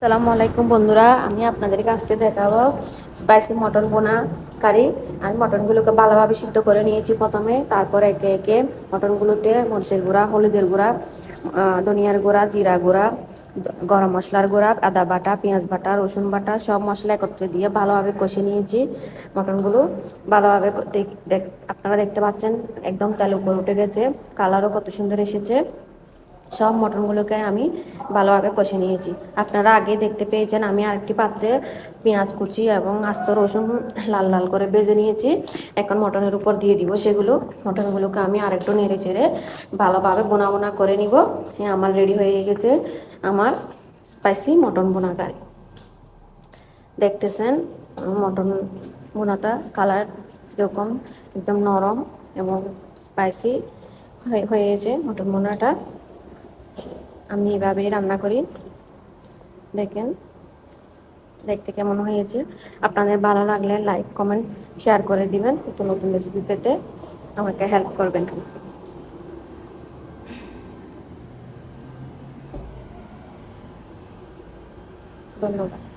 আসসালামু আলাইকুম বন্ধুরা, আমি আপনাদেরকে আজকে দেখাবো স্পাইসি মটন বোনা কারি। আমি মটনগুলোকে ভালোভাবে সিদ্ধ করে নিয়েছি প্রথমে। তারপর একে একে মটনগুলোতে মরিচের গুঁড়া, হলুদের গুঁড়া, ধনিয়ার গুঁড়া, জিরা গুঁড়া, গরম মশলার গুঁড়া, আদা বাটা, পেঁয়াজ বাটা, রসুন বাটা সব মশলা একত্রে দিয়ে ভালোভাবে কষে নিয়েছি। মটনগুলো ভালোভাবে আপনারা দেখতে পাচ্ছেন একদম তেল উপরে উঠে গেছে, কালারও কত সুন্দর এসেছে। সব মটনগুলোকে আমি ভালোভাবে কষে নিয়েছি। আপনারা আগে দেখতে পেয়েছেন আমি আরেকটি পাত্রে পেঁয়াজ কুচি এবং আস্ত রসুন লাল লাল করে ভেজে নিয়েছি। এখন মটনের উপর দিয়ে দিব সেগুলো। মটনগুলোকে আমি আরেকটু নেড়ে চেড়ে ভালোভাবে বোনা বোনা করে নিব। আমার রেডি হয়ে গেছে আমার স্পাইসি মটন বোনা কারি। দেখতেছেন মটন বোনাটা কালার কীরকম, একদম নরম এবং স্পাইসি হয়েছে মটন বোনাটা। আমি এভাবেই রান্না করি। দেখেন দেখতে কেমন হয়েছে। আপনাদের ভালো লাগলে লাইক কমেন্ট শেয়ার করে দিবেন। নতুন নতুন রেসিপি পেতে আমাকে হেল্প করবেন। ধন্যবাদ।